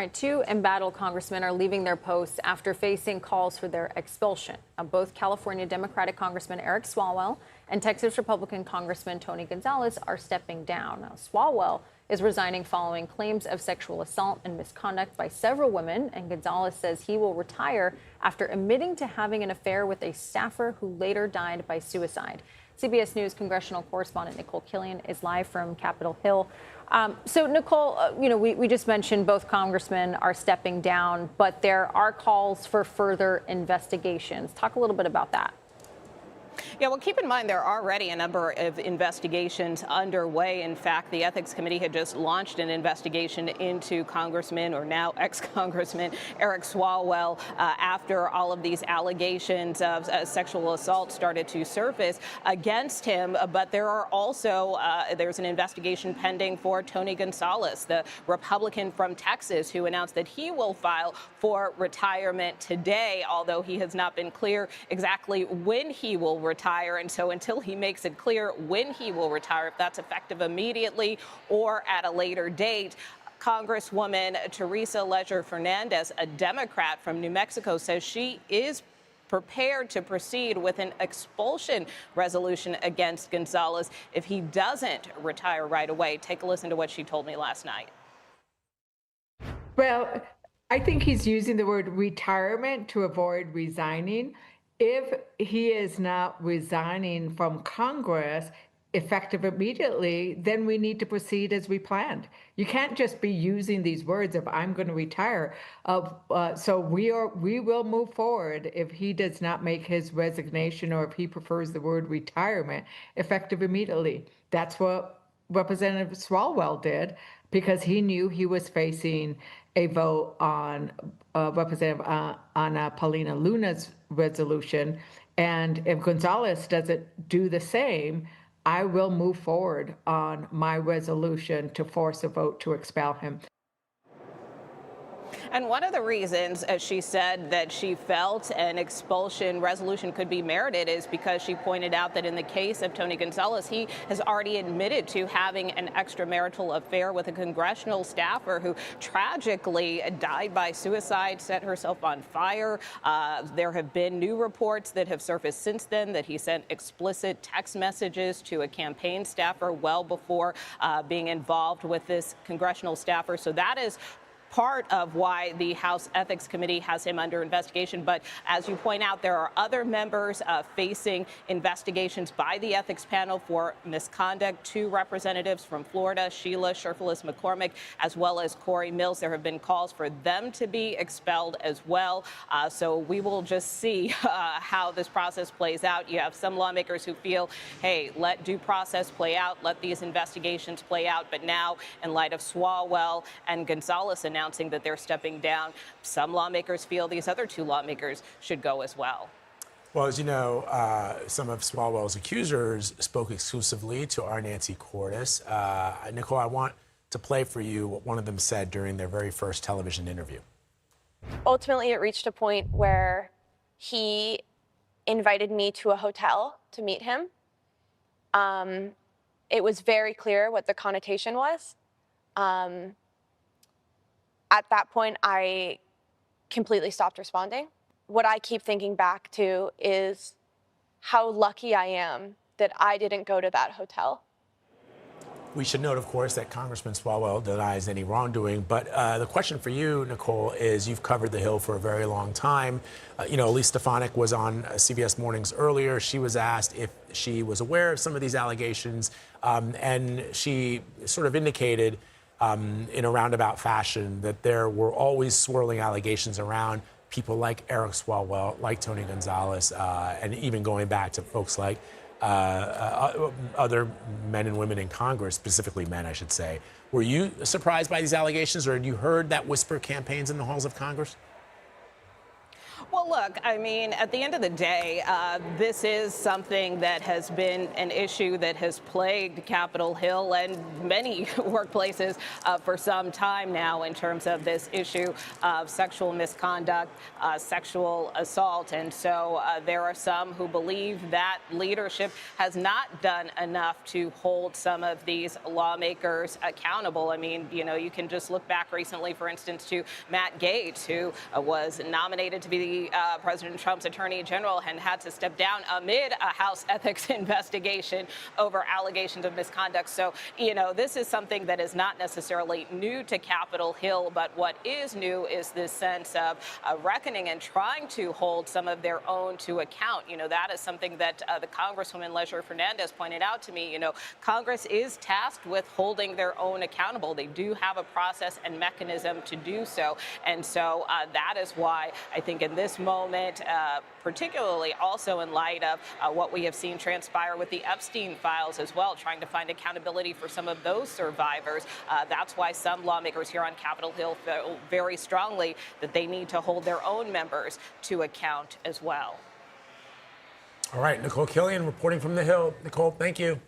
All right, two embattled congressmen are leaving their posts after facing calls for their expulsion. Both California Democratic Congressman Eric Swalwell and Texas Republican Congressman Tony Gonzales are stepping down. Now, Swalwell is resigning following claims of sexual assault and misconduct by several women, and Gonzales says he will retire after admitting to having an affair with a staffer who later died by suicide. CBS News congressional correspondent Nikole Killion is live from Capitol Hill. So, Nikole, we just mentioned both congressmen are stepping down, but there are calls for further investigations. Talk a little bit about that. Yeah, well, keep in mind there are already a number of investigations underway. In fact, the Ethics Committee had just launched an investigation into Congressman, or now ex-Congressman, Eric Swalwell after all of these allegations of sexual assault started to surface against him. But there are also, there's an investigation pending for Tony Gonzales, the Republican from Texas, who announced that he will file for retirement today, although he has not been clear exactly when he will retire. And so until he makes it clear when he will retire, if that's effective immediately or at a later date, Congresswoman Teresa Leger Fernandez, a Democrat from New Mexico, says she is prepared to proceed with an expulsion resolution against Gonzales if he doesn't retire right away. Take a listen to what she told me last night. Well, I think he's using the word retirement to avoid resigning. If he is not resigning from Congress effective immediately, then we need to proceed as we planned. You can't just be using these words of "I'm going to retire." So we will move forward if he does not make his resignation, or if he prefers the word retirement, effective immediately. That's what Representative Swalwell did, because he knew he was facing a vote on Paulina Luna's resolution. And if Gonzales doesn't do the same, I will move forward on my resolution to force a vote to expel him. And one of the reasons, as she said, that she felt an expulsion resolution could be merited is because she pointed out that in the case of Tony Gonzales, he has already admitted to having an extramarital affair with a congressional staffer who tragically died by suicide, set herself on fire. There have been new reports that have surfaced since then that he sent explicit text messages to a campaign staffer well before being involved with this congressional staffer. So that is part of why the House Ethics Committee has him under investigation. But as you point out, there are other members facing investigations by the ethics panel for misconduct. Two representatives from Florida, Sheila Sherfilis McCormick, as well as Corey Mills. There have been calls for them to be expelled as well. So we will just see how this process plays out. You have some lawmakers who feel, hey, let due process play out, let these investigations play out. But now, in light of Swalwell and Gonzales announcing that they're stepping down, some lawmakers feel these other two lawmakers should go as well. Well, as you know, some of Swalwell's accusers spoke exclusively to our Nancy Cordes. Nikole, I want to play for you what one of them said during their very first television interview. Ultimately, it reached a point where he invited me to a hotel to meet him. It was very clear what the connotation was. At that point, I completely stopped responding. What I keep thinking back to is how lucky I am that I didn't go to that hotel. We should note, of course, that Congressman Swalwell denies any wrongdoing. But the question for you, Nikole, is you've covered the Hill for a very long time. Elise Stefanik was on CBS Mornings earlier. She was asked if she was aware of some of these allegations, and she sort of indicated in a roundabout fashion that there were always swirling allegations around people like Eric Swalwell, like Tony Gonzales, and even going back to folks like other men and women in Congress, specifically men, I should say. Were you surprised by these allegations, or had you heard that whisper campaigns in the halls of Congress? Well, look, I mean, at the end of the day, this is something that has been an issue that has plagued Capitol Hill and many workplaces for some time now in terms of this issue of sexual misconduct, sexual assault. And so there are some who believe that leadership has not done enough to hold some of these lawmakers accountable. I mean, you know, you can just look back recently, for instance, to Matt Gaetz, who was nominated to be President Trump's attorney general and had to step down amid a House ethics investigation over allegations of misconduct. So, you know, this is something that is not necessarily new to Capitol Hill, but what is new is this sense of reckoning and trying to hold some of their own to account. You know, that is something that the Congresswoman Leisure Fernandez pointed out to me. You know, Congress is tasked with holding their own accountable. They do have a process and mechanism to do so. And so that is why I think in this moment, particularly also in light of what we have seen transpire with the Epstein files as well, trying to find accountability for some of those survivors. That's why some lawmakers here on Capitol Hill feel very strongly that they need to hold their own members to account as well. All right, Nikole Killion reporting from the Hill. Nikole, thank you.